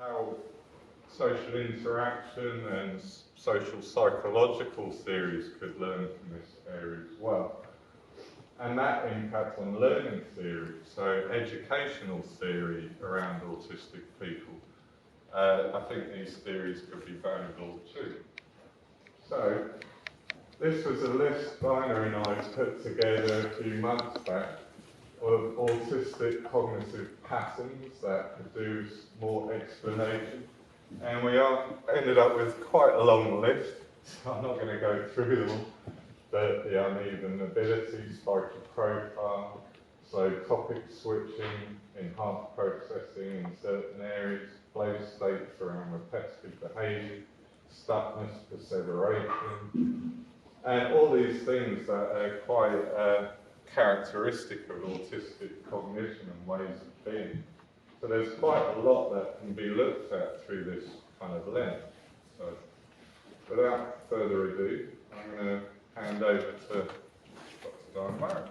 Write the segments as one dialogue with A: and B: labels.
A: how social interaction and social psychological theories could learn from this area as well. And that impact on learning theory, so educational theory around autistic people. I think these theories could be valuable too. So, this was a list Dinah and I put together a few months back of autistic cognitive patterns that produce more explanation. And we ended up with quite a long list, so I'm not going to go through them all. But the uneven ability, spiky profile, so topic switching, enhanced processing in certain areas, flow states around repetitive behaviour, stuckness, perseveration, and all these things that are quite characteristic of autistic cognition and ways of being. So there's quite a lot that can be looked at through this kind of lens. So without further ado, I'm going to hand over to Dr. Dinah Murray.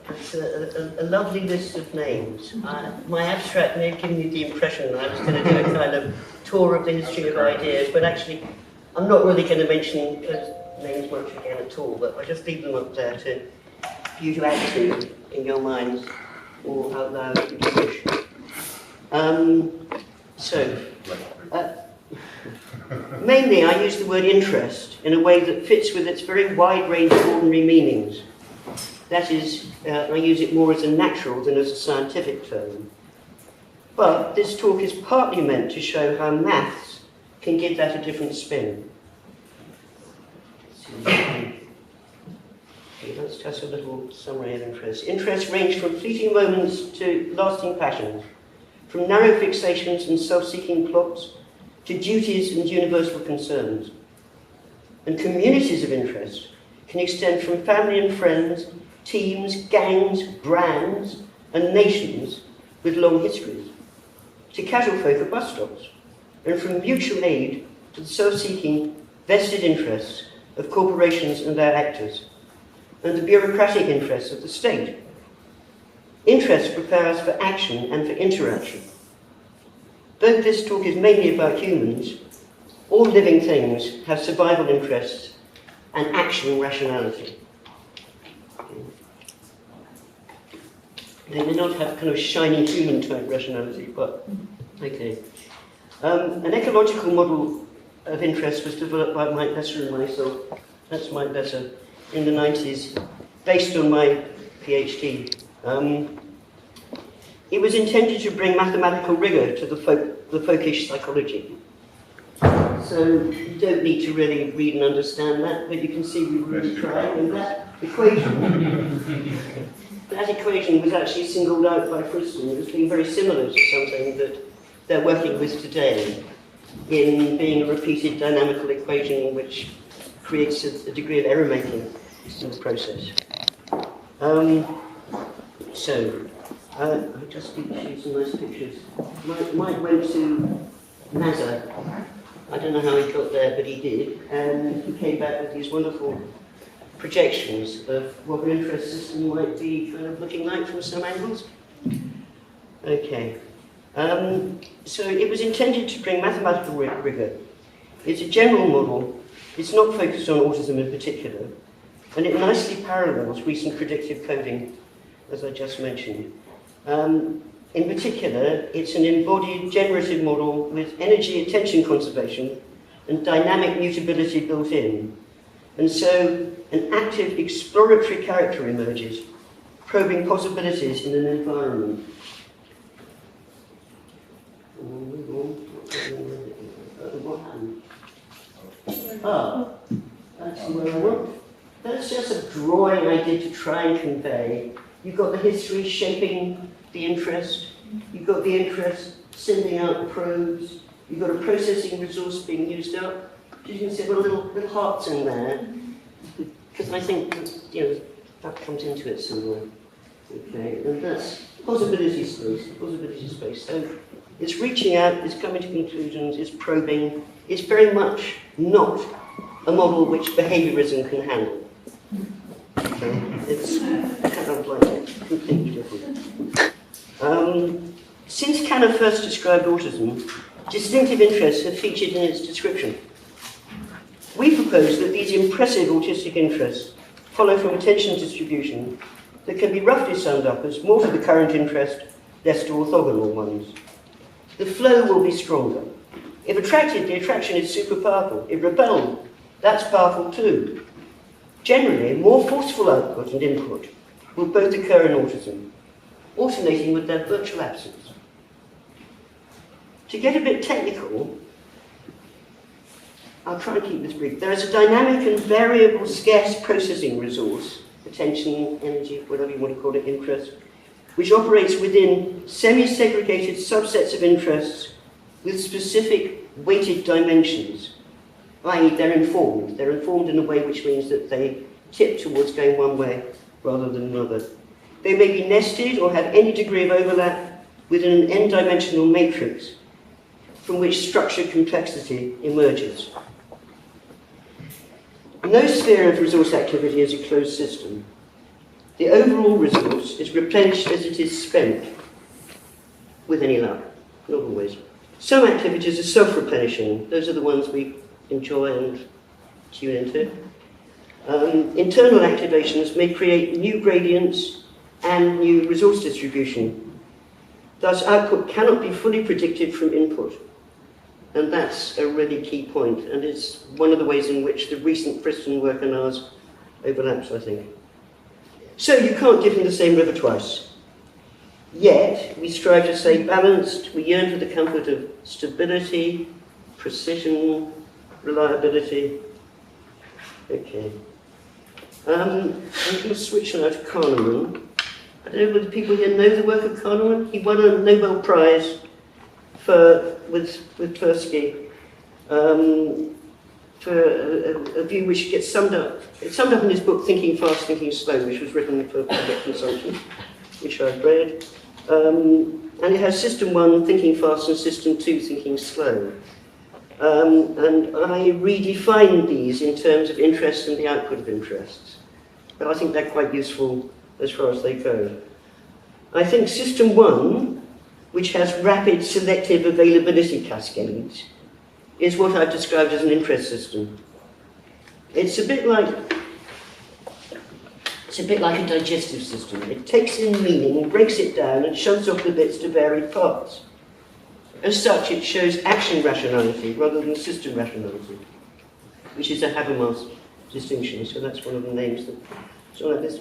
B: It's a lovely list of names. My abstract may have given you the impression that I was going to do a kind of tour of the history of ideas, but actually I'm not really going to mention those names much again at all, but I'll just leave them up there for you to add to in your minds or out loud if you wish. Mainly I use the word interest in a way that fits with its very wide range of ordinary meanings. That is, I use it more as a natural than as a scientific term. But this talk is partly meant to show how maths can give that a different spin. Okay, let's just a little summary of interest. Interests range from fleeting moments to lasting passions, from narrow fixations and self-seeking plots to duties and universal concerns. And communities of interest can extend from family and friends, teams, gangs, brands, and nations with long histories, to casual folk at bus stops, and from mutual aid to the self-seeking vested interests of corporations and their actors, and the bureaucratic interests of the state. Interest prepares for action and for interaction. Though this talk is mainly about humans, all living things have survival interests and action rationality. They may not have kind of shiny human type rationality, but okay. An ecological model of interest was developed by Mike Besser and myself, that's Mike Besser, in the 90s, based on my PhD. It was intended to bring mathematical rigour to the folkish psychology. So you don't need to really read and understand that, but you can see we were really trying, and that equation was actually singled out by Friston as being very similar to something that they're working with today, in being a repeated dynamical equation which creates a degree of error making in the process. I just need to show some nice pictures. Mike went to NASA. I don't know how he got there, but he did, and he came back with these wonderful projections of what an interest system might be kind of looking like from some angles. Okay. So it was intended to bring mathematical rigour. It's a general model. It's not focused on autism in particular, and it nicely parallels recent predictive coding, as I just mentioned. In particular, it's an embodied generative model with energy attention conservation and dynamic mutability built in. And so an active exploratory character emerges, probing possibilities in an environment. What happened? Ah, that's where I want. That's just a drawing I did to try and convey. You've got the history shaping the interest. You've got the interest sending out probes. You've got a processing resource being used up. You can see I've got little hearts in there, because I think that comes into it somewhere. Okay, and that's possibility space. So it's reaching out, it's coming to conclusions, it's probing. It's very much not a model which behaviorism can handle. Okay? It's kind of like completely different. Since Kanner first described autism, distinctive interests have featured in its description. We propose that these impressive autistic interests follow from attention distribution that can be roughly summed up as more to the current interest, less to orthogonal ones. The flow will be stronger. If attracted, the attraction is super powerful. If repelled, that's powerful too. Generally, more forceful output and input will both occur in autism, alternating with their virtual absence. To get a bit technical, I'll try and keep this brief. There is a dynamic and variable scarce processing resource, attention, energy, whatever you want to call it, interest, which operates within semi-segregated subsets of interests with specific weighted dimensions, i.e. they're informed. They're informed in a way which means that they tip towards going one way rather than another. They may be nested or have any degree of overlap within an n-dimensional matrix from which structured complexity emerges. No sphere of resource activity is a closed system. The overall resource is replenished as it is spent, with any luck, not always. Some activities are self-replenishing. Those are the ones we enjoy and tune into. Internal activations may create new gradients and new resource distribution. Thus, output cannot be fully predicted from input. And that's a really key point, and it's one of the ways in which the recent Friston work and ours overlaps, I think. So you can't give him the same river twice. Yet, we strive to stay balanced, we yearn for the comfort of stability, precision, reliability. Okay. I'm going to switch now to Kahneman. I don't know whether people here know the work of Kahneman. He won a Nobel Prize with Tversky for a view which gets summed up. It's summed up in his book Thinking Fast, Thinking Slow, which was written for public consumption, which I've read. And it has System 1, Thinking Fast, and System 2, Thinking Slow. And I redefine these in terms of interests and the output of interests. But I think they're quite useful as far as they go. I think System 1, which has rapid selective availability cascades, is what I've described as an interest system. It's a bit like a digestive system. It takes in meaning, breaks it down, and shoves off the bits to varied parts. As such, it shows action rationality rather than system rationality, which is a Habermas distinction, so that's one of the names that so like this.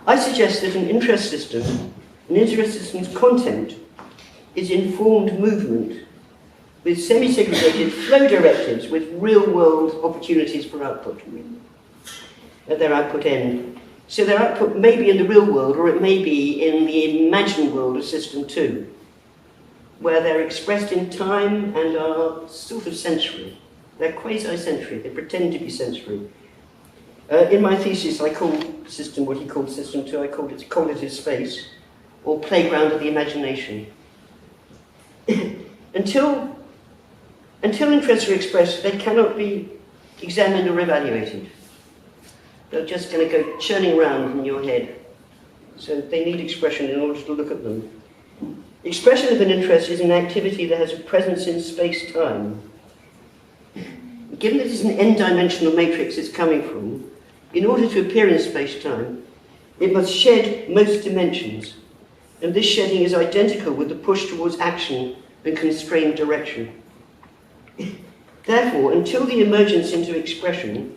B: I suggest that an interest system's content is informed movement with semi-segregated flow directives with real-world opportunities for output at their output end. So their output may be in the real world, or it may be in the imagined world of System 2, where they're expressed in time and are sort of sensory. They're quasi-sensory, they pretend to be sensory. In my thesis, I called System, what he called System 2, I called it cognitive space, or playground of the imagination. Until interests are expressed, they cannot be examined or evaluated. They're just going to go churning around in your head. So they need expression in order to look at them. Expression of an interest is an activity that has a presence in space-time. Given that it's an n-dimensional matrix it's coming from, in order to appear in space-time, it must shed most dimensions. And this shedding is identical with the push towards action and constrained direction. Therefore, until the emergence into expression,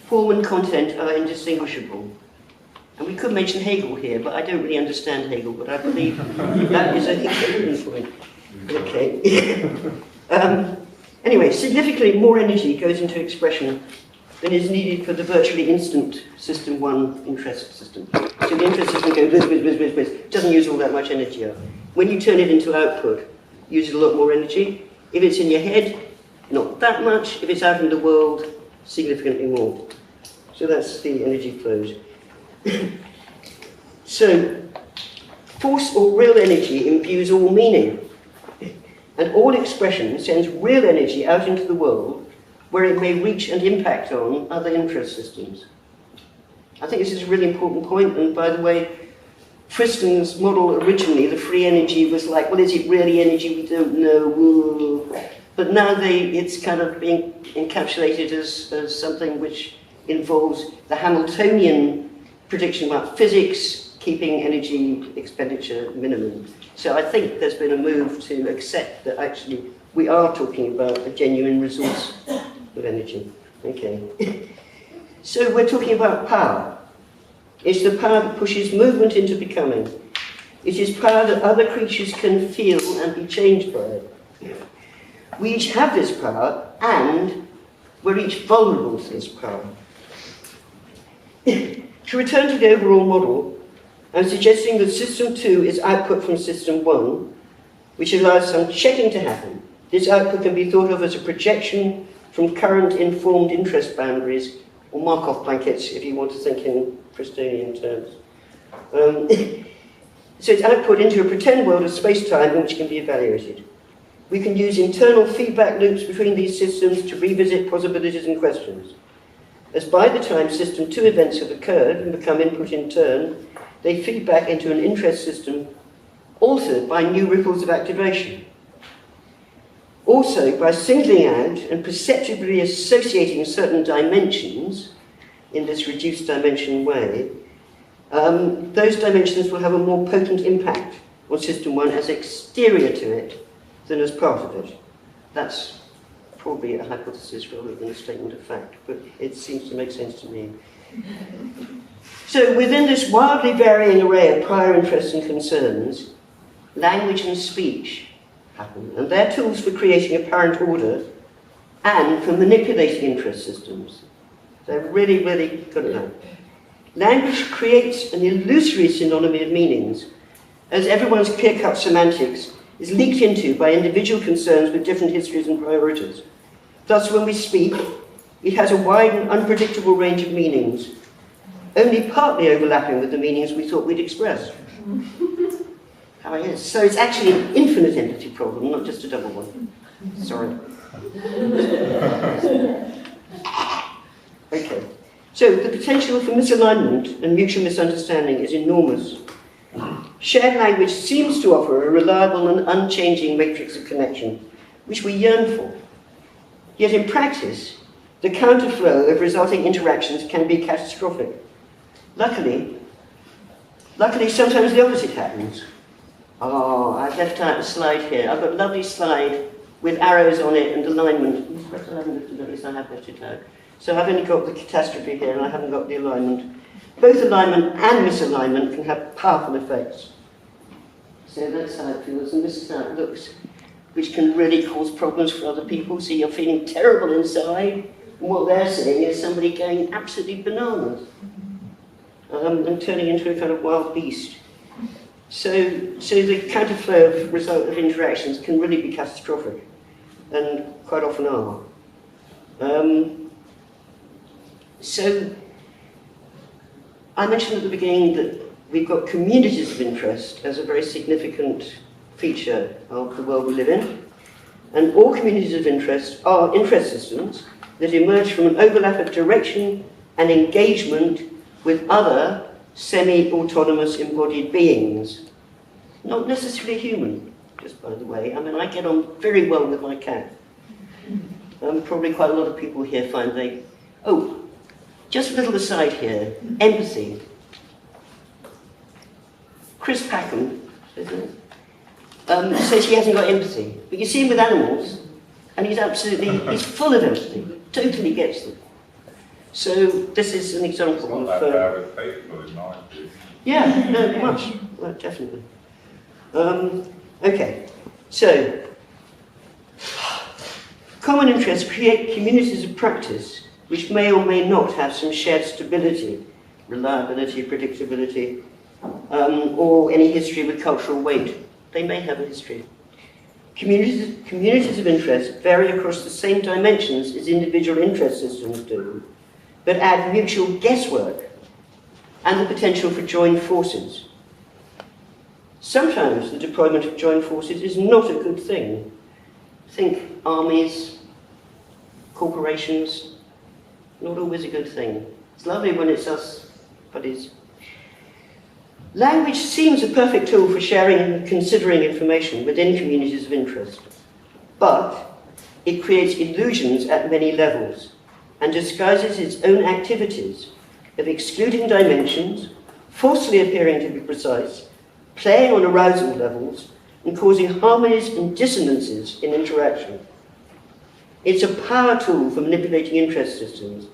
B: form and content are indistinguishable. And we could mention Hegel here, but I don't really understand Hegel, but I believe that is an equivalent point. Okay. Anyway, significantly more energy goes into expression than is needed for the virtually instant System 1 interest system. So the interest system goes whiz, doesn't use all that much energy up. When you turn it into output, it uses a lot more energy. If it's in your head, not that much. If it's out in the world, significantly more. So that's the energy flows. So, force or real energy imbues all meaning. And all expression sends real energy out into the world where it may reach and impact on other interest systems. I think this is a really important point, and by the way, Friston's model originally, the free energy, was like, well, is it really energy? We don't know. Woo. But now it's kind of being encapsulated as something which involves the Hamiltonian prediction about physics keeping energy expenditure minimum. So I think there's been a move to accept that actually we are talking about a genuine resource of energy. Okay. So we're talking about power. It's the power that pushes movement into becoming. It is power that other creatures can feel and be changed by it. We each have this power, and we're each vulnerable to this power. To return to the overall model, I'm suggesting that System 2 is output from System 1, which allows some checking to happen. This output can be thought of as a projection from current informed interest boundaries, or Markov blankets, if you want to think in Fristonian terms. So it's output into a pretend world of space-time in which can be evaluated. We can use internal feedback loops between these systems to revisit possibilities and questions. As by the time System 2 events have occurred and become input in turn, they feed back into an interest system altered by new ripples of activation. Also, by singling out and perceptibly associating certain dimensions in this reduced dimension way, those dimensions will have a more potent impact on System 1 as exterior to it than as part of it. That's probably a hypothesis rather than a statement of fact, but it seems to make sense to me. So within this wildly varying array of prior interests and concerns, language and speech happen, and they're tools for creating apparent order and for manipulating interest systems. They're really, really good at that. Language creates an illusory synonymy of meanings, as everyone's clear-cut semantics is leaked into by individual concerns with different histories and priorities. Thus, when we speak, it has a wide and unpredictable range of meanings, only partly overlapping with the meanings we thought we'd express. How it is. So it's actually an infinite empathy problem, not just a double one. Sorry. Okay. So the potential for misalignment and mutual misunderstanding is enormous. Shared language seems to offer a reliable and unchanging matrix of connection, which we yearn for. Yet in practice, the counterflow of resulting interactions can be catastrophic. Luckily, sometimes the opposite happens. Oh, I've left out a slide here. I've got a lovely slide with arrows on it and alignment. I haven't lifted it, at least I have lifted it out. So I've only got the catastrophe here and I haven't got the alignment. Both alignment and misalignment can have powerful effects. So that's how it feels, and this is how it looks, which can really cause problems for other people. So you're feeling terrible inside, and what they're saying is somebody going absolutely bananas and turning into a kind of wild beast. So the counterflow of result of interactions can really be catastrophic, and quite often are. So I mentioned at the beginning that we've got communities of interest as a very significant feature of the world we live in. And all communities of interest are interest systems that emerge from an overlap of direction and engagement with other semi-autonomous embodied beings. Not necessarily human, just by the way. I mean, I get on very well with my cat. Probably quite a lot of people here find they... Oh, just a little aside here, empathy. Chris Packham says he hasn't got empathy. But you see him with animals, and he's full of empathy, totally gets them. So this is an example
A: of... It's not that bad with people, in my view.
B: Yeah, no, much. Well, definitely. Okay, so common interests create communities of practice which may or may not have some shared stability, reliability, predictability, or any history with cultural weight. They may have a history. Communities of interest vary across the same dimensions as individual interest systems do, but add mutual guesswork and the potential for joined forces. Sometimes the deployment of joined forces is not a good thing. Think armies, corporations, not always a good thing. It's lovely when it's us buddies. Language seems a perfect tool for sharing and considering information within communities of interest, but it creates illusions at many levels and disguises its own activities of excluding dimensions, falsely appearing to be precise, playing on arousal levels, and causing harmonies and dissonances in interaction. It's a power tool for manipulating interest systems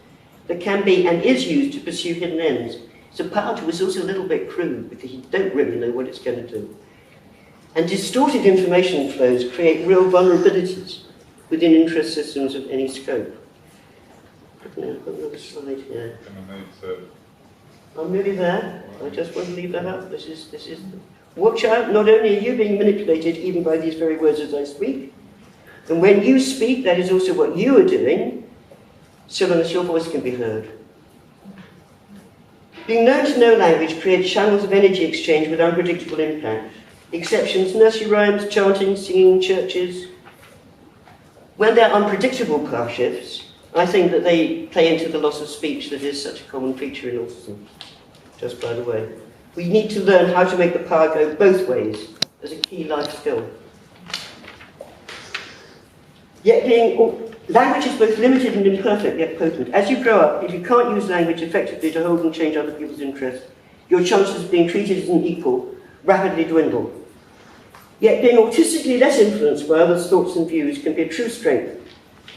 B: that can be and is used to pursue hidden ends. So power tool is also a little bit crude because you don't really know what it's going to do. And distorted information flows create real vulnerabilities within interest systems of any scope. I've got another slide here. I'm nearly there. I just want to leave that up. This is. Watch out, not only are you being manipulated even by these very words as I speak, and when you speak, that is also what you are doing, so long as your voice can be heard. Being known to know language creates channels of energy exchange with unpredictable impact. Exceptions, nursery rhymes, chanting, singing, churches. When they're unpredictable power shifts, I think that they play into the loss of speech that is such a common feature in autism, just by the way. We need to learn how to make the power go both ways as a key life skill. Language is both limited and imperfect, yet potent. As you grow up, if you can't use language effectively to hold and change other people's interests, your chances of being treated as an equal rapidly dwindle. Yet being autistically less influenced by others' thoughts and views can be a true strength.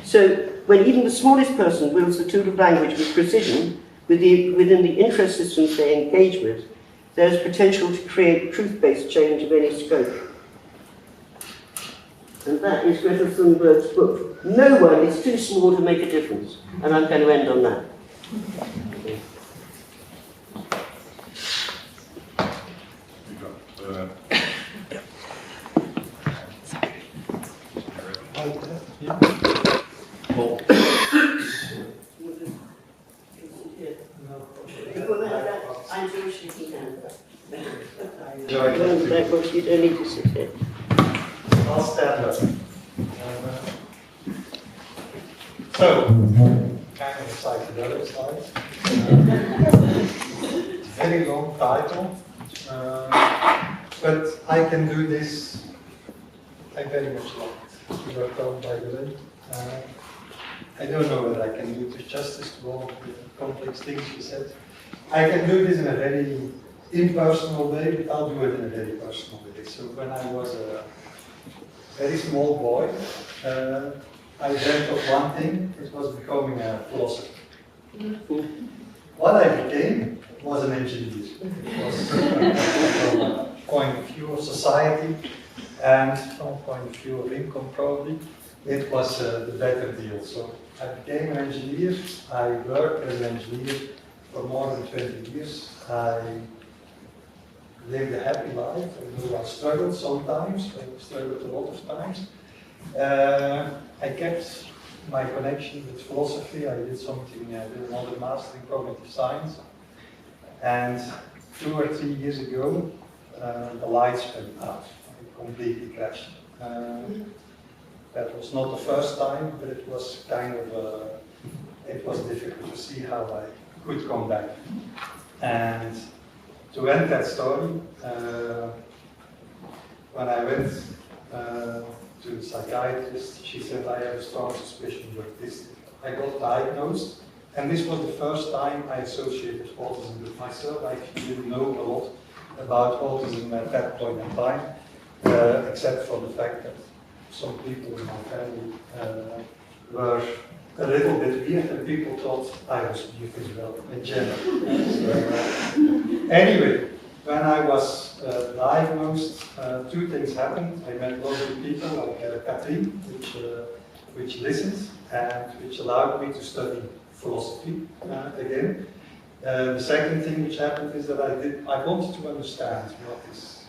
B: So when even the smallest person wields the tool of language with precision within the interest systems they engage with, there is potential to create truth-based change of any scope. And that is Greta Thunberg's book, No One is Too Small to Make a Difference. And I'm going to end on that. You don't need to sit here.
C: I'll stand up. So, kind of a psychedelic slide. Very long title. But I can do this. I very much like it. You were told by the way. I don't know whether I can do this justice to all the complex things you said. I can do this in a very impersonal way, but I'll do it in a very personal way. So when I was a very small boy, I dreamt of one thing, it was becoming a philosopher. What I became was an engineer. It was from a point of view of society and from a point of view of income probably, it was the better deal. So I became an engineer, I worked as an engineer for more than 20 years. I lived a happy life, although I struggled sometimes, I struggled a lot of times. I kept my connection with philosophy. I did something, I did another master in cognitive science. And 2 or 3 years ago, the lights went out. I completely crashed. That was not the first time, but it was kind of, it was difficult to see how I could come back. And to end that story, when I went to the psychiatrist, she said, I have a strong suspicion you're autistic. I got diagnosed, and this was the first time I associated autism with myself. I didn't know a lot about autism at that point in time, except for the fact that some people in my family were a little bit weird, and people thought I was weird as well, in general. So, anyway, when I was diagnosed, 2 things happened. I met lovely people like Catherine, which listened and which allowed me to study philosophy again. The second thing which happened is that I wanted to understand what this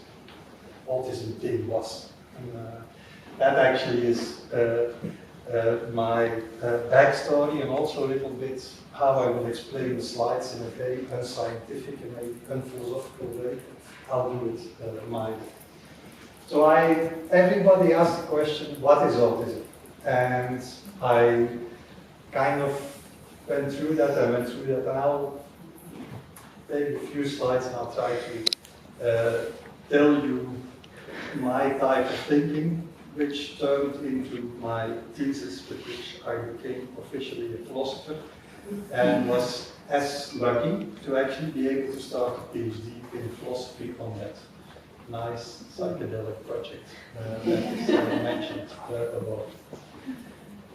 C: autism thing was. And, that actually is my backstory, and also a little bit how I will explain the slides in a very unscientific and maybe unphilosophical way. I'll do it my way. So everybody asked the question, what is autism? And I kind of went through that, and I'll take a few slides and I'll try to tell you my type of thinking, which turned into my thesis, with which I became officially a philosopher, and was as lucky to actually be able to start a PhD in philosophy on that nice psychedelic project that I mentioned above.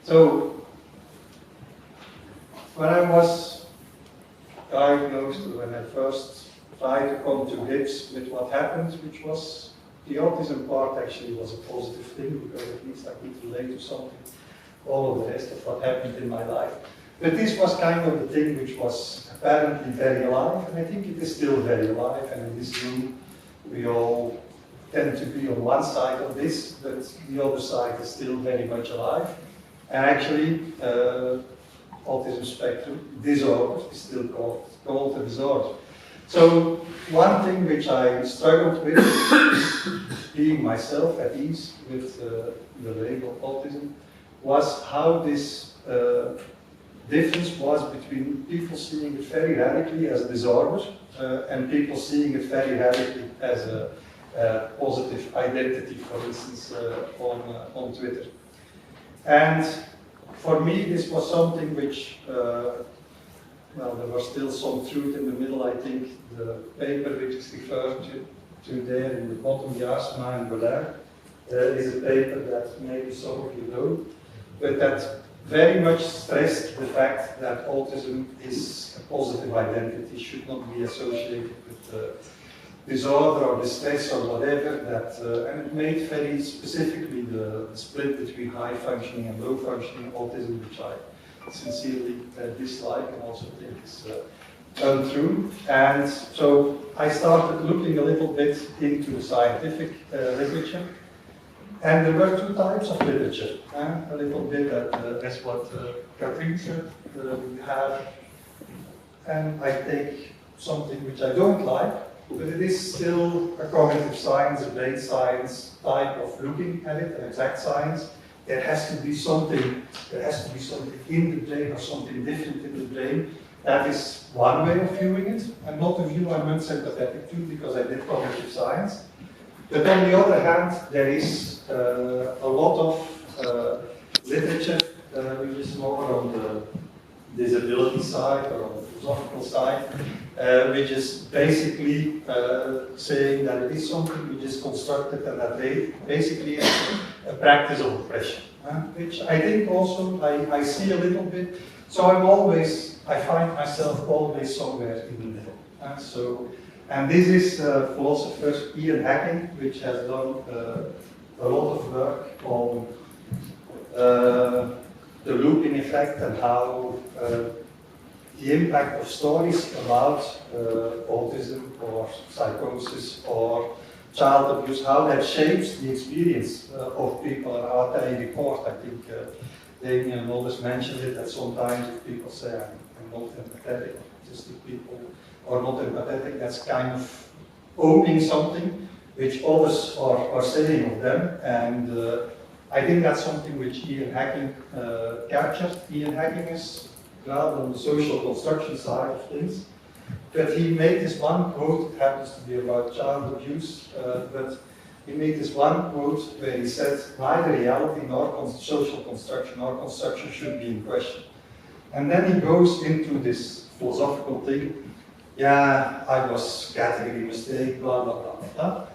C: So, when I was diagnosed, when I first tried to come to grips with what happened, which was the autism part actually was a positive thing, because at least I could relate to something, all of the rest of what happened in my life. But this was kind of the thing which was apparently very alive, and I think it is still very alive, and in this room we all tend to be on one side of this, but the other side is still very much alive. And actually, autism spectrum disorder is still called a disorder. So one thing which I struggled with, being myself at ease with the label autism, was how this difference was between people seeing it very radically as a disorder and people seeing it very radically as a positive identity, for instance, on Twitter. And for me, this was something which, well, there was still some truth in the middle. I think the paper which is referred to there in the bottom, Jasma and Bervoets, is a paper that maybe some of you know, but that very much stressed the fact that autism is a positive identity, should not be associated with disorder or distress or whatever, and it made very specifically the split between high functioning and low functioning autism, which I sincerely dislike and also think is untrue. And so I started looking a little bit into the scientific literature, and there were two types of literature. A little bit that's what Catherine said we have, and I take something which I don't like, but it is still a cognitive science, a brain science type of looking at it, an exact science. There has to be something in the brain or something different in the brain. That is one way of viewing it, and not a view I'm unsympathetic to, because I did cognitive science. But on the other hand, there is a lot of literature which is more on the disability side or on the philosophical side, which is basically saying that it is something which is constructed and that basically is a practice of oppression, which I think also I see a little bit. So I find myself always somewhere in the middle. And this is philosopher Ian Hacking, which has done a lot of work on the looping effect and how the impact of stories about autism or psychosis or child abuse, how that shapes the experience of people and how they report. I think Damian always mentioned it, that sometimes if people say I'm not empathetic, just if people are not empathetic, that's kind of owning something which others are saying of them. And I think that's something which Ian Hacking captured. Ian Hacking is rather on the social construction side of things, but he made this one quote, it happens to be about child abuse, but he made this one quote where he said, neither reality nor social construction nor construction should be in question. And then he goes into this philosophical thing, yeah, I was category mistake, blah, blah, blah, blah.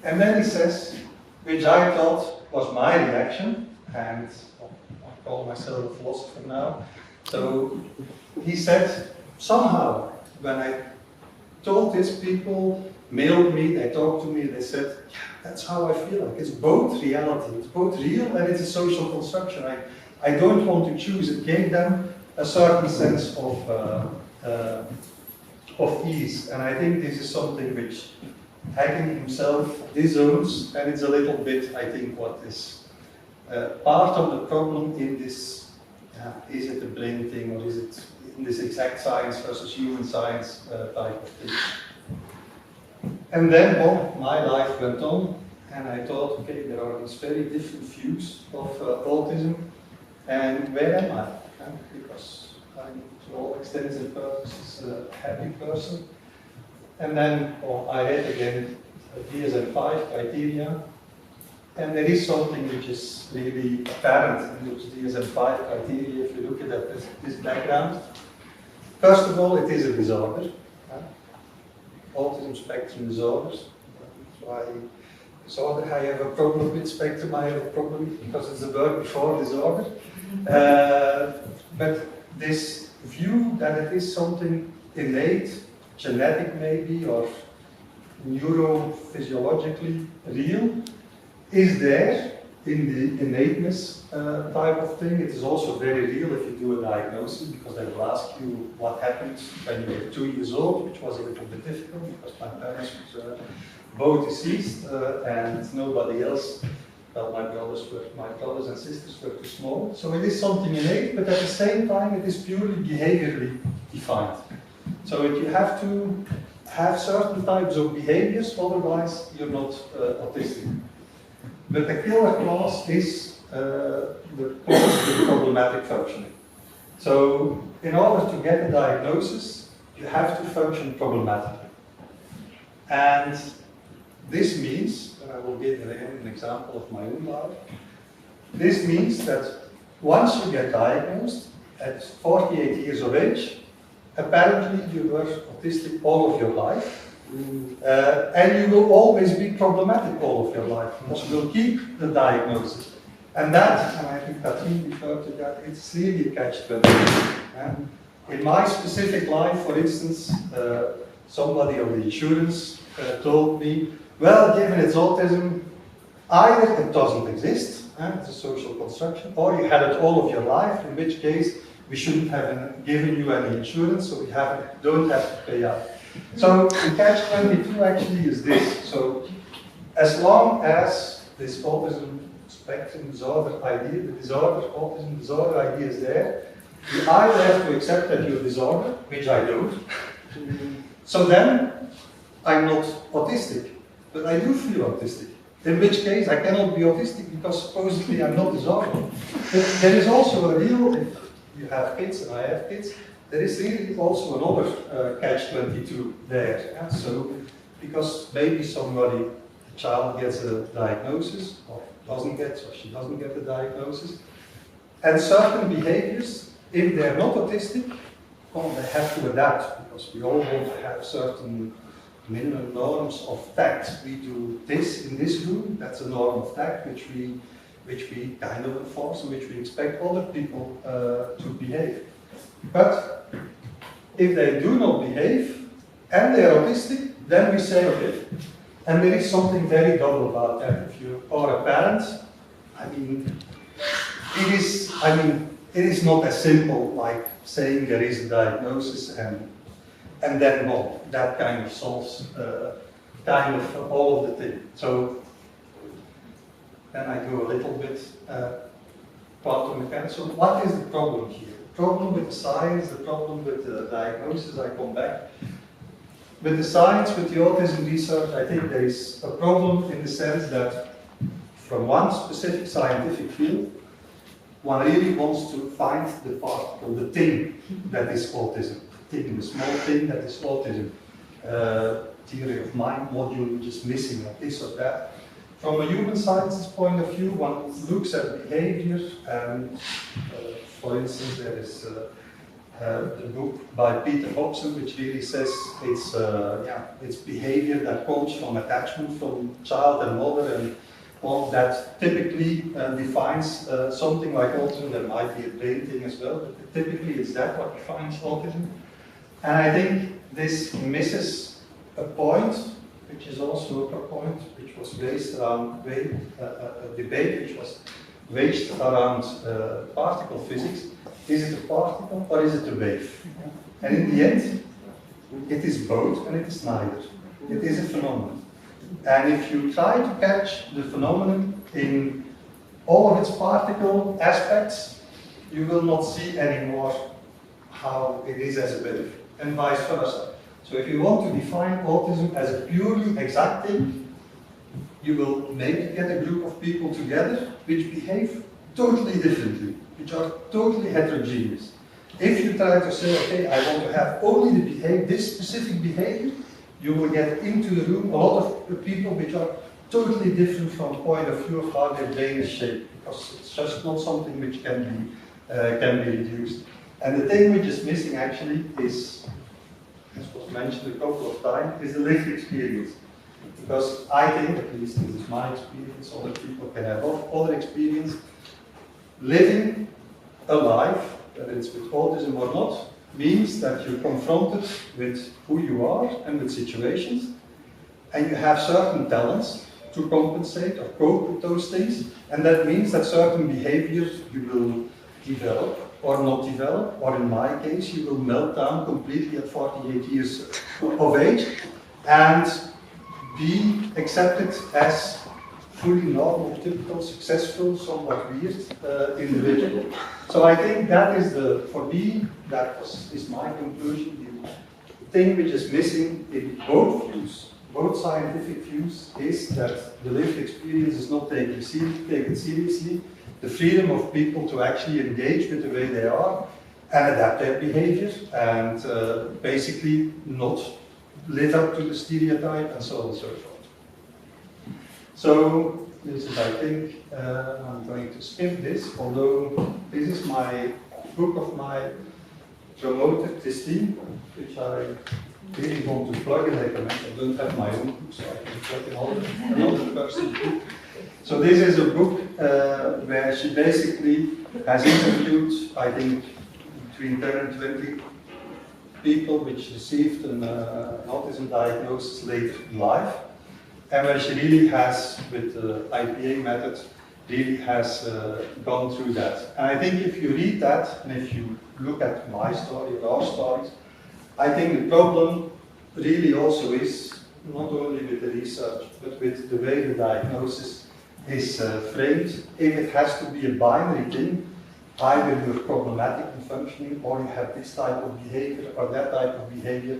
C: And then he says, which I thought was my reaction, and I call myself a philosopher now. So he said, somehow, when I told this, people mailed me, they talked to me, they said, yeah, that's how I feel like. It's both reality, it's both real and it's a social construction. I don't want to choose. It gave them a certain sense of ease. And I think this is something which Hacking himself disowns, and it's a little bit, I think, what is part of the problem in this, is it a brain thing or is it in this exact science versus human science type of thing. And then, well, my life went on, and I thought, okay, there are these very different views of autism, and where am I? Because I'm, to all extents and purposes, a happy person. And then I read again DSM-5 criteria, and there is something which is really apparent in those DSM-5 criteria if you look at this background. First of all, it is a disorder. Autism spectrum disorders. That's why disorder, I have a problem with spectrum, I have a problem because it's the word before disorder. But this view that it is something innate, genetic maybe, or neurophysiologically real, is there in the innateness type of thing. It is also very real if you do a diagnosis, because they will ask you what happened when you were 2 years old, which was a little bit difficult because my parents were both deceased and nobody else. Well, my brothers and sisters were too small. So it is something innate, but at the same time it is purely behaviorally defined. So you have to have certain types of behaviors, otherwise you're not autistic. But the killer clause is the clause with problematic functioning. So in order to get a diagnosis, you have to function problematically. And this means, and I will give an example of my own life, this means that once you get diagnosed at 48 years of age, apparently you were autistic all of your life. And you will always be problematic all of your life, because you will keep the diagnosis. And that, and I think that we referred to that, it's really a catch-22. In my specific life, for instance, somebody of the insurance told me, well, given it's autism, either it doesn't exist, it's a social construction, or you had it all of your life, in which case we shouldn't have given you any insurance, so we don't have to pay out. So the catch-22 actually is this. So as long as this autism spectrum disorder idea, the autism disorder idea is there, you either have to accept that you're disordered, which I don't. So then I'm not autistic, but I do feel autistic. In which case I cannot be autistic because supposedly I'm not disordered. But there is also a real, if you have kids and I have kids, there is really also another catch-22 there. Yeah? So, because maybe a child gets a diagnosis, or doesn't get, or she doesn't get the diagnosis, and certain behaviors, if they're not autistic, well, they have to adapt, because we all want to have certain minimum norms of tact. We do this in this room, that's a norm of tact, which we kind of enforce and which we expect other people to behave. But if they do not behave and they are autistic, then we say, okay. And there is something very double about that. If you are a parent, it is not as simple like saying there is a diagnosis and then well, that kind of solves kind of all of the thing. So then I go a little bit quantum mechanics. So what is the problem here? The problem with the science, the problem with the diagnosis, I come back. With the science, with the autism research, I think there is a problem in the sense that from one specific scientific field, one really wants to find the particle, the thing that is autism, the small thing that is autism. Theory of mind module which is missing, or this or that. From a human sciences point of view, one looks at behavior, and for instance, there is the book by Peter Hobson, which really says it's behavior that comes from attachment from child and mother, and all that typically defines something like autism. There might be a brain thing as well, but typically it's that what defines autism. And I think this misses a point, which is also a point which was raised around a debate which was raised around particle physics. Is it a particle or is it a wave? And in the end, it is both and it is neither. It is a phenomenon. And if you try to catch the phenomenon in all of its particle aspects, you will not see anymore how it is as a wave, and vice versa. So if you want to define autism as a purely exact thing, you will maybe get a group of people together which behave totally differently, which are totally heterogeneous. If you try to say, okay, I want to have only this specific behavior, you will get into the room a lot of people which are totally different from point of view of how their brain is shaped, because it's just not something which can be reduced. And the thing which is missing actually is, as was mentioned a couple of times, is the lived experience. Because I think, at least this is my experience, other people can have other experience, living a life, whether it's with autism or not, means that you're confronted with who you are and with situations, and you have certain talents to compensate or cope with those things, and that means that certain behaviors you will develop or not develop, or in my case, you will melt down completely at 48 years of age and be accepted as fully normal, typical, successful, somewhat weird individual. So I think that is for me, is my conclusion. The thing which is missing in both views, both scientific views, is that the lived experience is not taken seriously. The freedom of people to actually engage with the way they are and adapt their behavior and basically not live up to the stereotype and so on and so forth. So this is, I think, I'm going to skip this, although this is my book of my promoter, Christine, which I really want to plug and recommend. I don't have my own book, so I can plug another person's book. So this is a book where she basically has interviewed, I think, between 10 and 20 people which received an autism diagnosis later in life, and where she really has, with the IPA method, really has gone through that. And I think if you read that, and if you look at my story or our stories, I think the problem really also is not only with the research, but with the way the diagnosis is framed. If it has to be a binary thing, either you're problematic in functioning, or you have this type of behavior or that type of behavior,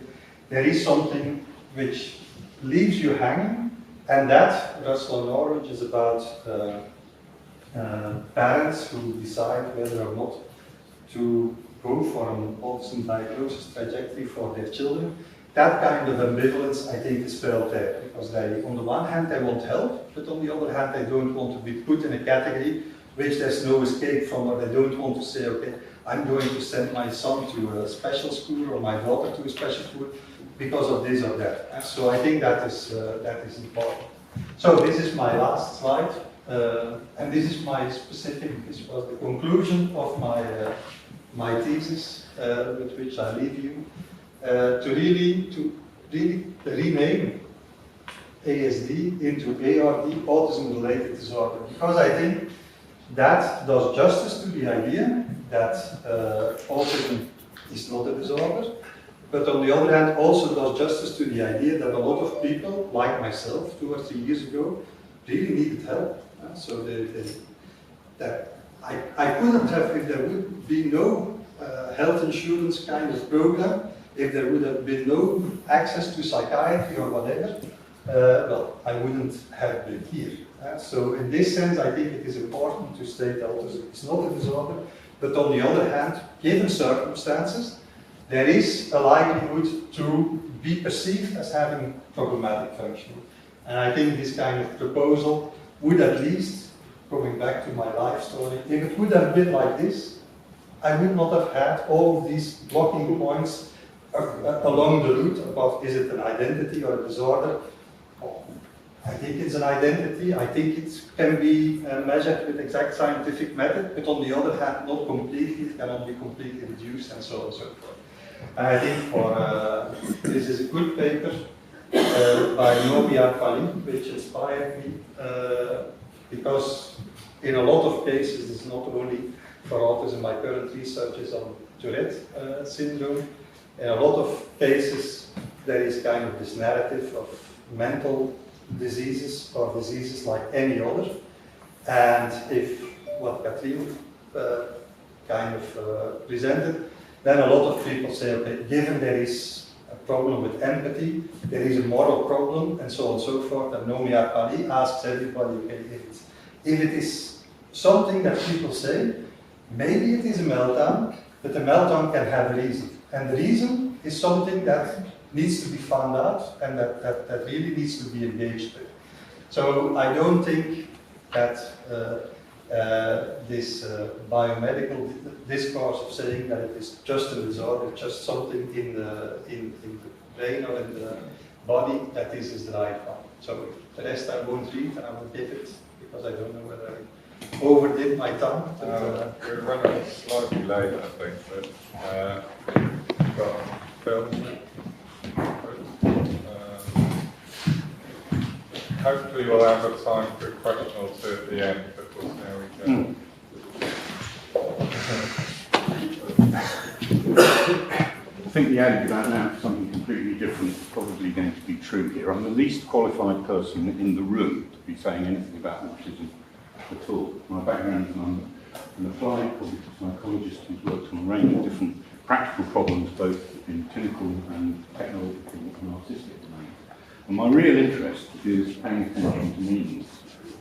C: there is something which leaves you hanging, and that, Russell and Orange, is about parents who decide whether or not to go for an autism diagnosis trajectory for their children. That kind of ambivalence, I think, is felt there, because they, on the one hand, they want help, but on the other hand, they don't want to be put in a category which there's no escape from, or they don't want to say, okay, I'm going to send my son to a special school or my daughter to a special school because of this or that. So I think that is important. So this is my last slide, and this is my this was the conclusion of my thesis, with which I leave you, to really rename ASD into ARD, autism-related disorder, because I think that does justice to the idea that autism is not a disorder, but on the other hand also does justice to the idea that a lot of people, like myself 2 or 3 years ago, really needed help. So that I couldn't have, if there would be no health insurance kind of program, if there would have been no access to psychiatry or whatever, well, I wouldn't have been here. So in this sense, I think it is important to state that autism is not a disorder, but on the other hand, given circumstances, there is a likelihood to be perceived as having problematic functioning. And I think this kind of proposal would at least, going back to my life story, if it would have been like this, I would not have had all of these blocking points along the route about is it an identity or a disorder. I think it's an identity. I think it can be measured with exact scientific method, but on the other hand, not completely. It cannot be completely reduced, and so on and so forth. And I think this is a good paper by Nomi Akbali, which inspired me, because in a lot of cases, it's not only for autism. My current research is on Tourette syndrome. In a lot of cases, there is kind of this narrative of mental diseases or diseases like any other. And if what Kathleen kind of presented, then a lot of people say, okay, given there is a problem with empathy, there is a moral problem, and so on and so forth. And Nomi Akbali asks everybody, okay, if it is something that people say, maybe it is a meltdown, but the meltdown can have a reason. And the reason is something that needs to be found out and that really needs to be engaged with. So I don't think that this biomedical discourse of saying that it is just a disorder, just something in the brain or in the body, that this is the right one. So the rest I won't read, I will give it, because I don't know whether I overdid my time.
A: We're running slightly late, I think, but Phil, hopefully we'll have a time for a question or two at the end, of course now we can.
D: I think the adage about now something completely different is probably going to be true here. I'm the least qualified person in the room to be saying anything about autism at all. My background is I'm an applied cognitive psychologist who's worked on a range of different practical problems, both in clinical and technological and artistic domains. And my real interest is paying attention to meanings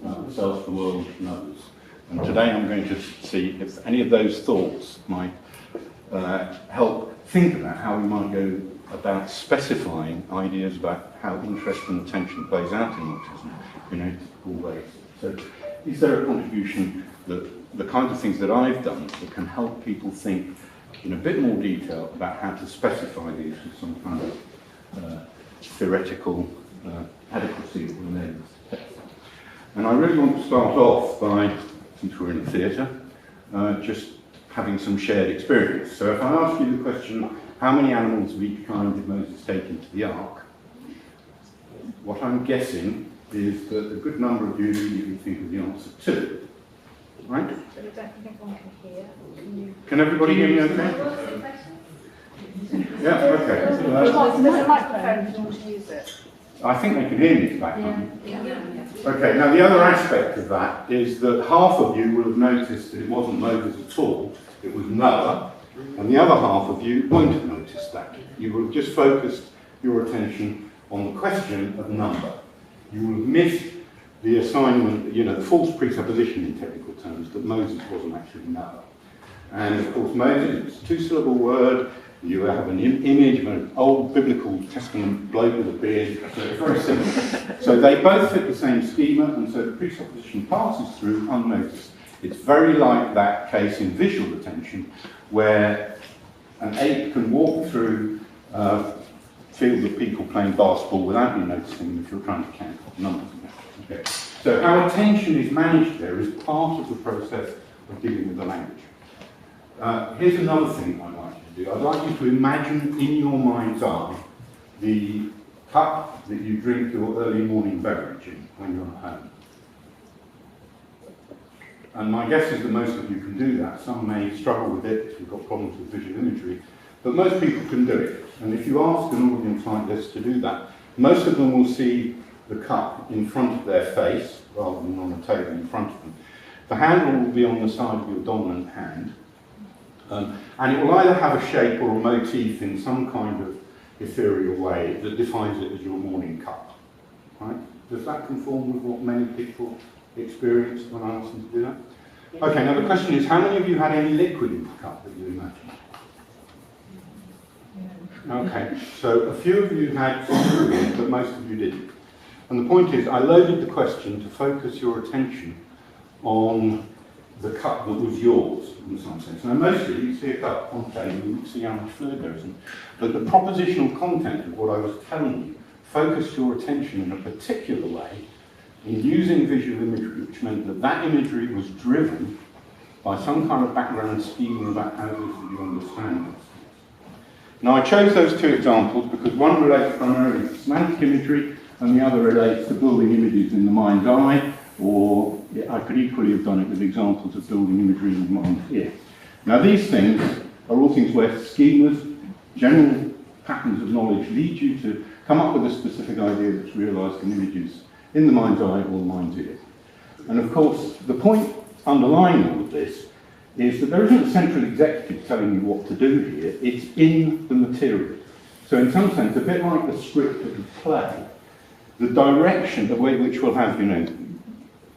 D: about self, the world, and others. And today I'm going to see if any of those thoughts might help think about how we might go about specifying ideas about how interest and attention plays out in autism in atypical ways. So is there a contribution that the kinds of things that I've done that can help people think in a bit more detail about how to specify these with some kind of theoretical adequacy or lens? And I really want to start off by, since we're in a theatre, just having some shared experience. So if I ask you the question, how many animals of each kind did Moses take into the ark? What I'm guessing is that a good number of you can think of the answer to. Right?
E: But I don't think everyone can hear.
D: Can everybody hear me okay? Yeah, okay.
E: There's a microphone if you want to use it.
D: I think they can hear me back home. Okay, now the other aspect of that is that half of you will have noticed that it wasn't Moses at all, it was Noah, and the other half of you won't have noticed that. You will have just focused your attention on the question of number. You will have missed the assignment, the false presupposition in technical terms that Moses wasn't actually Noah. And of course Moses is a two-syllable word. You have an image of an old biblical Testament bloke with a beard, so it's very simple. So they both fit the same schema, and so the presupposition passes through unnoticed. It's very like that case in visual attention, where an ape can walk through a field of people playing basketball without you noticing them if you're trying to count numbers. Okay. So how attention is managed there is part of the process of dealing with the language. Here's another thing I'd like you to do. I'd like you to imagine in your mind's eye the cup that you drink your early morning beverage in when you're at home. And my guess is that most of you can do that. Some may struggle with it if you've got problems with visual imagery, but most people can do it. And if you ask an audience like this to do that, most of them will see the cup in front of their face rather than on the table in front of them. The handle will be on the side of your dominant hand. And it will either have a shape or a motif in some kind of ethereal way that defines it as your morning cup. Right? Does that conform with what many people experience when I ask them to do that? Okay, now the question is, how many of you had any liquid in the cup that you imagined? Okay, so a few of you had some liquid, but most of you didn't. And the point is, I loaded the question to focus your attention on the cup that was yours, in some sense. Now, mostly you see a cup on the table, you see how much fluid there is in. But the propositional content of what I was telling you focused your attention in a particular way in using visual imagery, which meant that that imagery was driven by some kind of background scheme about how it is that you understand this. Now, I chose those two examples because one relates primarily to semantic imagery and the other relates to building images in the mind's eye, or I could equally have done it with examples of building imagery in the mind's ear. Now, these things are all things where schemas, general patterns of knowledge lead you to come up with a specific idea that's realised in images in the mind's eye or the mind's ear. And of course, the point underlying all of this is that there isn't a central executive telling you what to do here, it's in the material. So in some sense, a bit like the script of the play, the direction, the way which will have,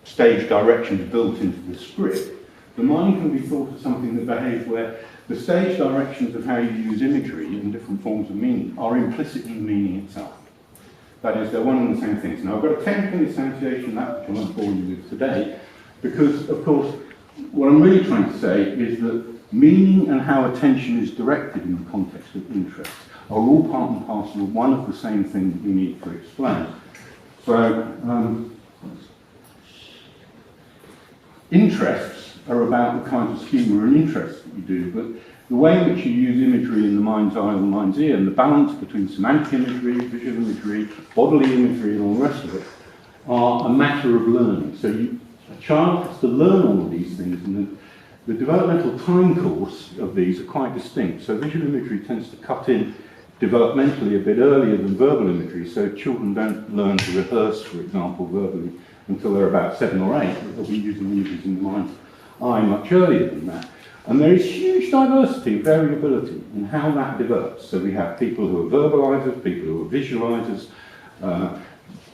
D: stage directions built into the script, The mind can be thought as something that behaves where the stage directions of how you use imagery in different forms of meaning are implicit in the meaning itself. That is, they're one and the same things. Now, I've got a technical instantiation of that, which I won't bore you with today, because, of course, what I'm really trying to say is that meaning and how attention is directed in the context of interest are all part and parcel of one of the same thing that we need to explain. So, interests are about the kinds of schema and interests that you do, but the way in which you use imagery in the mind's eye or the mind's ear, and the balance between semantic imagery, visual imagery, bodily imagery, and all the rest of it, are a matter of learning. So a child has to learn all of these things, and the developmental time course of these are quite distinct. So visual imagery tends to cut in developmentally a bit earlier than verbal imagery, so children don't learn to rehearse, for example, verbally until they're about 7 or 8. They'll be using images in the mind's eye much earlier than that. And there is huge diversity, variability in how that develops. So we have people who are verbalizers, people who are visualizers,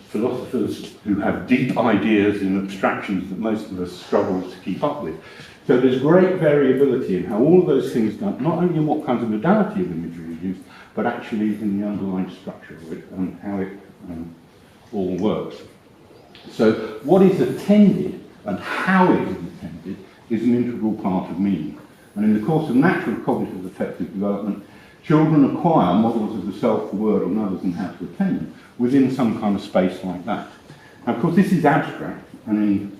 D: philosophers who have deep ideas in abstractions that most of us struggle to keep up with. So there's great variability in how all of those things done, not only in what kinds of modality of imagery is used, but actually in the underlying structure of it and how it all works. So what is attended and how it is attended is an integral part of meaning. And in the course of natural cognitive affective development, children acquire models of the self, the word, and others, and how to attend them within some kind of space like that. Now, of course, this is abstract, and in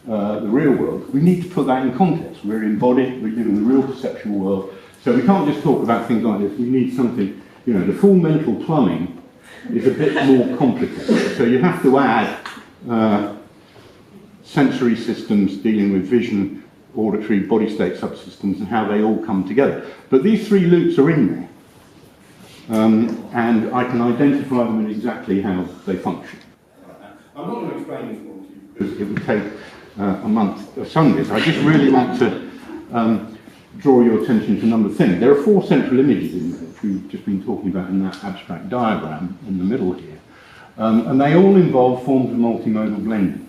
D: the real world, we need to put that in context. We're embodied, we live in the real perceptual world, so we can't just talk about things like this. We need something, you know, the full mental plumbing is a bit more complicated. So you have to add sensory systems dealing with vision, auditory, body state subsystems, and how they all come together. But these 3 loops are in there, and I can identify them in exactly how they function. I'm not going to explain this more to you because it would take a month of Sundays. I just really want to draw your attention to a number of things. There are 4 central images in there, which we've just been talking about in that abstract diagram in the middle here, and they all involve forms of multimodal blending.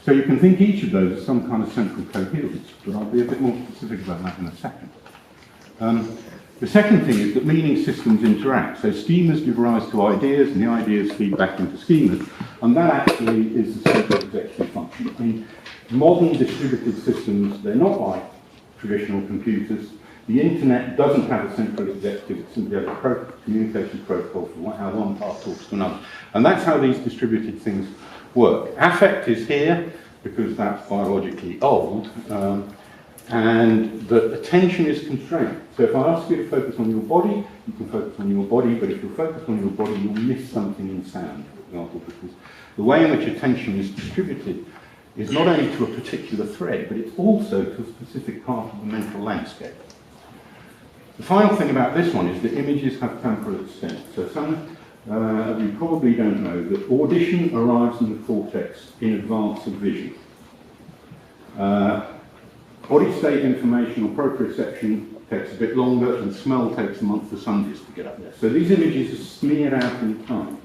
D: So you can think each of those as some kind of central coherence, but I'll be a bit more specific about that in a second. The second thing is that meaning systems interact. So schemas give rise to ideas, and the ideas feed back into schemas, and that actually is the central executive function. In modern distributed systems, they're not like traditional computers. The internet doesn't have a central executive, it simply has a communication protocol for how one part talks to another. And that's how these distributed things work. Affect is here because that's biologically old, and the attention is constrained. So if I ask you to focus on your body, you can focus on your body, but if you focus on your body, you'll miss something in sound, for example, because the way in which attention is distributed is not only to a particular thread, but it's also to a specific part of the mental landscape. The final thing about this one is that images have temporal extent. So some you probably don't know that audition arrives in the cortex in advance of vision. Body state information or proprioception takes a bit longer, and smell takes a month for Sundays to get up there. So these images are smeared out in time.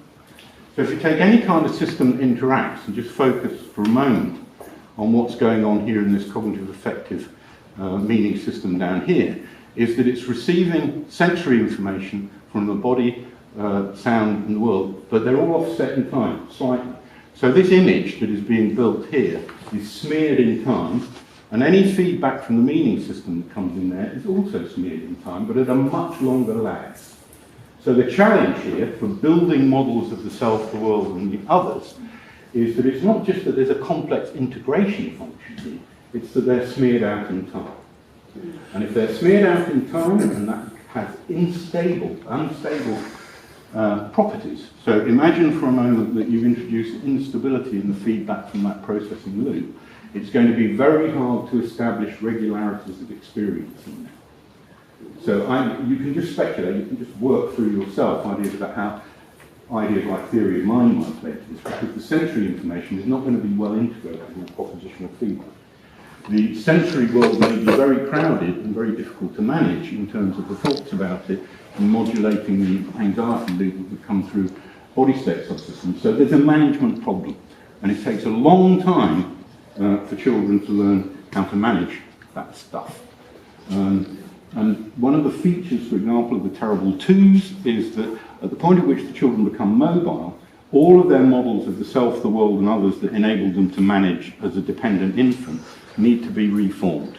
D: So if you take any kind of system that interacts and just focus for a moment on what's going on here in this cognitive affective meaning system down here, is that it's receiving sensory information from the body, sound and the world, but they're all offset in time, slightly. So this image that is being built here is smeared in time, and any feedback from the meaning system that comes in there is also smeared in time, but at a much longer lag. So the challenge here for building models of the self, the world, and the others is that it's not just that there's a complex integration function here, it's that they're smeared out in time. And if they're smeared out in time, and that has unstable properties. So imagine for a moment that you've introduced instability in the feedback from that processing loop. It's going to be very hard to establish regularities of experience in there. So you can just speculate, you can just work through yourself ideas about how ideas like theory of mind might play to this, because the sensory information is not going to be well integrated in propositional feedback. The sensory world may be very crowded and very difficult to manage in terms of the thoughts about it and modulating the anxiety loop that would come through body state subsystems. So there's a management problem, and it takes a long time for children to learn how to manage that stuff. And one of the features, for example, of the terrible twos is that at the point at which the children become mobile, all of their models of the self, the world, and others that enabled them to manage as a dependent infant need to be reformed.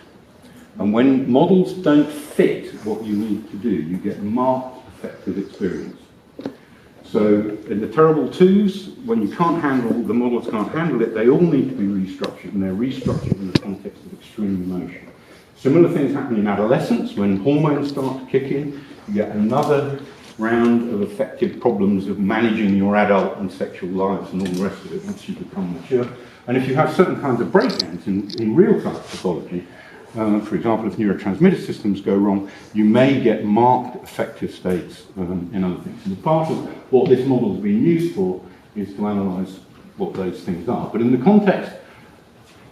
D: And when models don't fit what you need to do, you get marked affective experience. So in the terrible twos, when you can't handle, the models can't handle it, they all need to be restructured, and they're restructured in the context of extreme emotion. Similar things happen in adolescence. When hormones start to kick in, you get another round of affective problems of managing your adult and sexual lives and all the rest of it once you become mature. And if you have certain kinds of breakdowns in real-time pathology, for example, if neurotransmitter systems go wrong, you may get marked affective states in other things. And part of what this model has been used for is to analyse what those things are. But in the context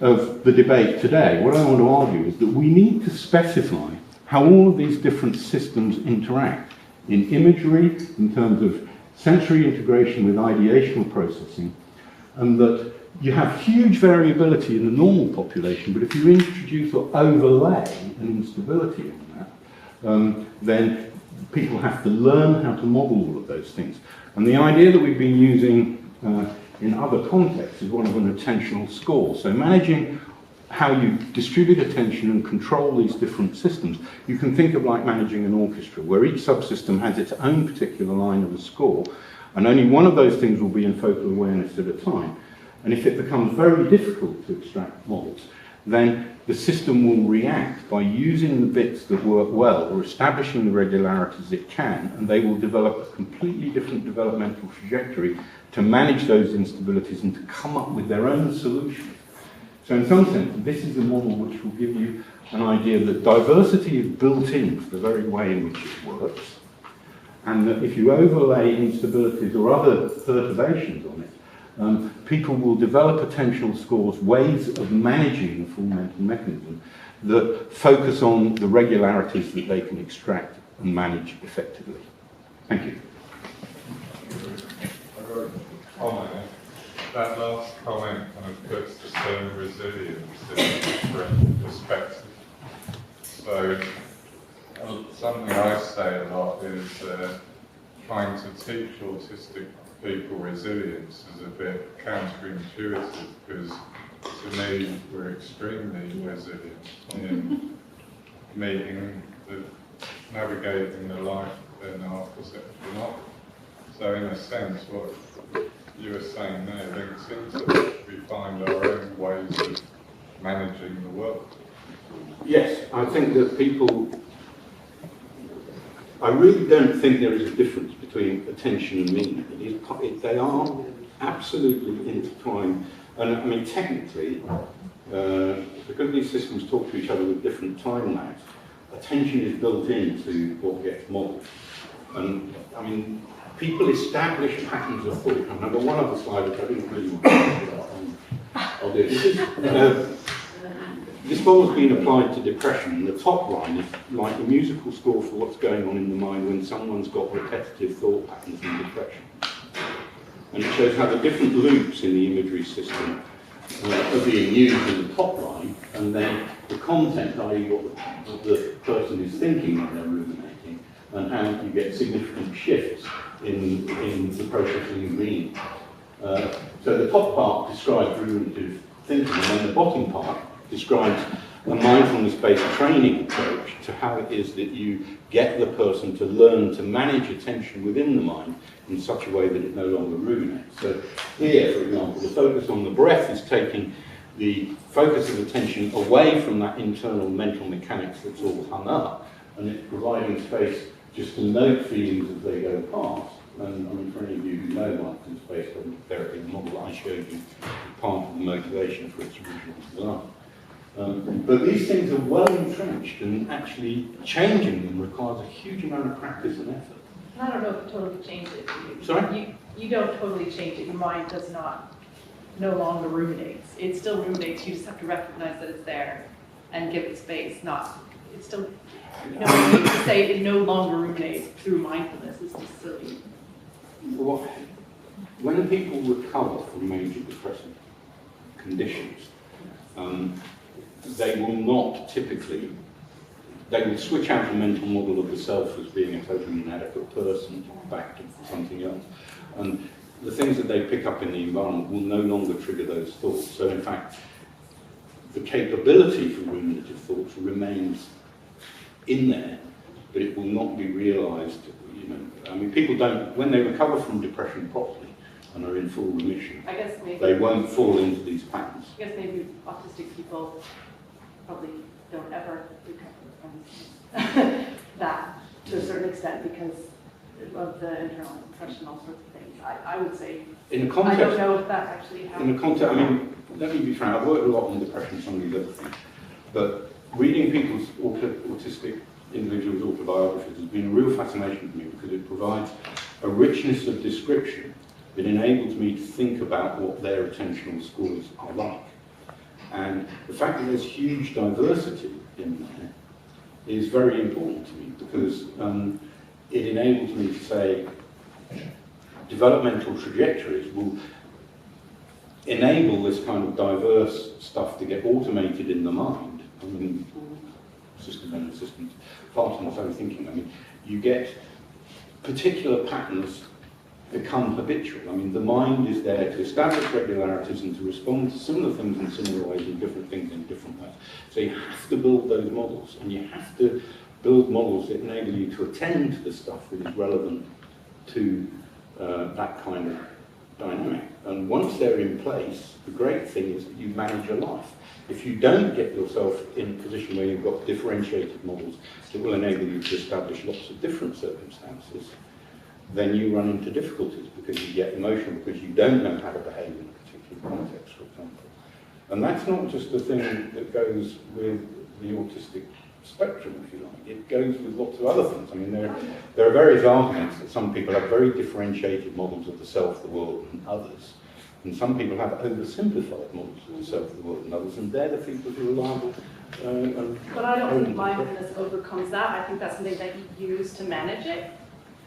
D: of the debate today, what I want to argue is that we need to specify how all of these different systems interact in imagery, in terms of sensory integration with ideational processing, and that you have huge variability in the normal population, but if you introduce or overlay an instability in that, then people have to learn how to model all of those things. And the idea that we've been using in other contexts is one of an attentional score. So managing how you distribute attention and control these different systems, you can think of like managing an orchestra, where each subsystem has its own particular line of a score, and only one of those things will be in focal awareness at a time. And if it becomes very difficult to extract models, then the system will react by using the bits that work well or establishing the regularities it can, and they will develop a completely different developmental trajectory to manage those instabilities and to come up with their own solutions. So in some sense, this is a model which will give you an idea that diversity is built into the very way in which it works, and that if you overlay instabilities or other perturbations on it, people will develop attentional scores, ways of managing the full mental mechanism that focus on the regularities that they can extract and manage effectively. Thank you.
A: I've got a comment. That last comment kind of puts the term resilience in a different perspective. So something I say a lot is trying to teach autistic people resilience is a bit counterintuitive, because to me we're extremely resilient in navigating the life in our perception of. So in a sense, what you were saying there links into that. We find our own ways of managing the world.
D: Yes, I think that I really don't think there is a difference between attention and meaning. They are absolutely intertwined. And I mean, technically, because these systems talk to each other with different time lags, attention is built into what gets modelled. And I mean, people establish patterns of thought. I've got one other slide which I didn't really want to talk about. I'll do this. This model has been applied to depression, and the top line is like a musical score for what's going on in the mind when someone's got repetitive thought patterns in depression. And it shows how the different loops in the imagery system are being used in the top line, and then the content, i.e. what the person is thinking when they're ruminating, and how you get significant shifts in the processing of meaning. So the top part describes ruminative thinking, and then the bottom part describes a mindfulness-based training approach to how it is that you get the person to learn to manage attention within the mind in such a way that it no longer ruminates. So here, for example, the focus on the breath is taking the focus of attention away from that internal mental mechanics that's all hung up, and it's providing space just to note feelings as they go past. And I mean, for any of you who know mindfulness based on therapy, the model I showed you, part of the motivation for its original design. But these things are well entrenched, and actually changing them requires a huge amount of practice and effort.
F: I don't know if it totally changes it.
D: Sorry?
F: You don't totally change it. Your mind does not, no longer ruminates. It still ruminates. You just have to recognize that it's there and give it space. It's still, you know, when you say it no longer ruminates through mindfulness, it's just silly.
D: When people recover from major depressive conditions, they will not typically, they will switch out the mental model of the self as being a totally inadequate person back to something else. And the things that they pick up in the environment will no longer trigger those thoughts. So in fact, the capability for ruminative thoughts remains in there, but it will not be realised. You know, I mean, people don't, when they recover from depression properly and are in full remission,
F: I guess maybe
D: they won't fall into these patterns.
F: I guess maybe autistic people probably don't ever recover from that to a certain extent because of the internal depression, all sorts of things. I would say,
D: In the
F: I
D: context,
F: don't know if that actually happens.
D: in the context, I mean, let me be frank, I've worked a lot on depression and some of these other things, but reading people's autistic individuals' autobiographies has been a real fascination for me because it provides a richness of description that enables me to think about what their attentional scores are like. And the fact that there's huge diversity in there is very important to me because it enables me to say developmental trajectories will enable this kind of diverse stuff to get automated in the mind. I mean, systems and systems, part of my own thinking. I mean, you get particular patterns become habitual. I mean, the mind is there to establish regularities and to respond to similar things in similar ways and different things in different ways. So you have to build those models, and you have to build models that enable you to attend to the stuff that is relevant to that kind of dynamic. And once they're in place, the great thing is that you manage your life. If you don't get yourself in a position where you've got differentiated models that will enable you to establish lots of different circumstances, then you run into difficulties because you get emotional, because you don't know how to behave in a particular context, for example. And that's not just a thing that goes with the autistic spectrum, if you like. It goes with lots of other things. I mean, there are various arguments that some people have very differentiated models of the self, the world, and others. And some people have oversimplified models of the self, the world, and others, and they're the people who are liable.
F: But I don't think mindfulness overcomes that. I think that's something that you use to manage it.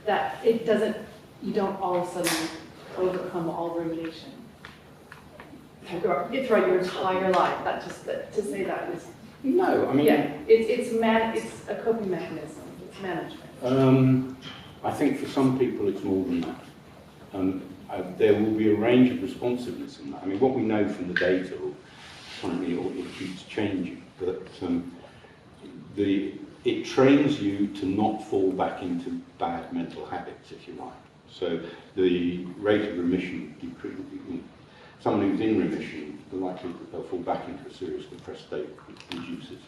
F: That it doesn't, you don't all of a sudden overcome all rumination throughout your entire life. That just, to say that is,
D: No, I mean...
F: yeah, it's a coping mechanism, it's management.
D: I think for some people it's more than that. There will be a range of responsiveness in that. I mean, what we know from the data, or currently it keeps changing, but it trains you to not fall back into bad mental habits, if you like. So the rate of remission decreases. Someone who's in remission, the likelihood that they'll fall back into a serious depressed state reduces.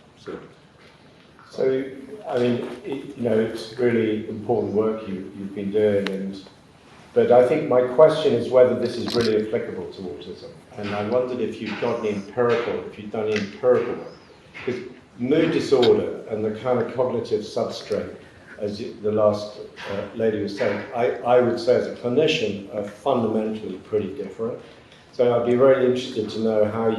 G: So, I mean, it's really important work you've been doing, but I think my question is whether this is really applicable to autism. And I wondered if you've done empirical work. Because mood disorder and the kind of cognitive substrate, as the last lady was saying, I would say as a clinician are fundamentally pretty different. So I'd be very interested to know how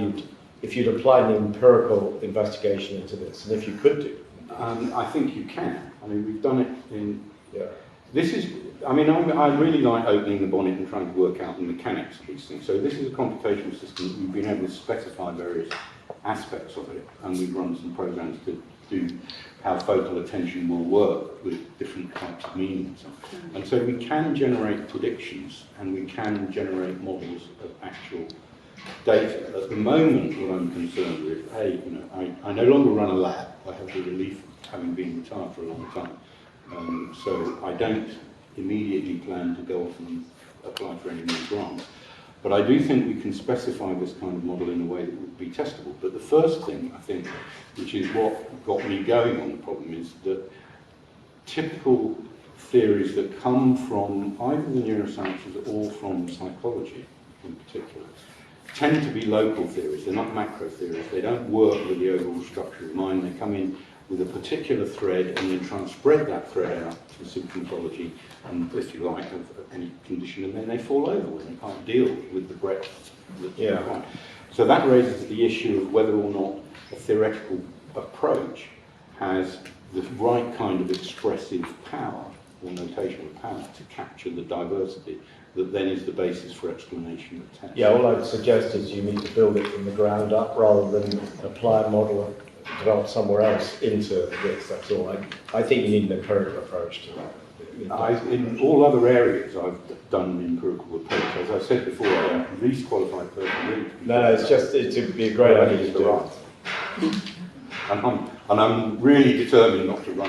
G: if you'd applied an empirical investigation into this, and if you could do.
D: I think you can. I mean, we've done it in...
G: Yeah.
D: This is... I mean, I really like opening the bonnet and trying to work out the mechanics of these things. So this is a computational system that we've been able to specify various aspects of it, and we've run some programs to do how focal attention will work with different types of meaning and so on. And so we can generate predictions, and we can generate models of actual data. At the moment, what I'm concerned with, I no longer run a lab. I have the relief of having been retired for a long time. So I don't immediately plan to go off and apply for any more grants. But I do think we can specify this kind of model in a way that would be testable. But the first thing, I think, which is what got me going on the problem, is that typical theories that come from either the neurosciences or from psychology in particular tend to be local theories. They're not macro theories. They don't work with the overall structure of the mind. They come in with a particular thread and then try and spread that thread out to symptomatology and, if you like, of any condition, and then they fall over when they can't deal with the breadth that's required. So that raises the issue of whether or not a theoretical approach has the right kind of expressive power or notational power to capture the diversity that then is the basis for explanation of tests.
G: Yeah, all I'd suggest is you need to build it from the ground up rather than apply a model developed somewhere else into this, that's all. I think you need an empirical approach to that.
D: In all other areas, I've done an empirical approach. As I said before, I'm the least qualified person really.
G: No, it'd be a great idea to do it.
D: And I'm really determined not to run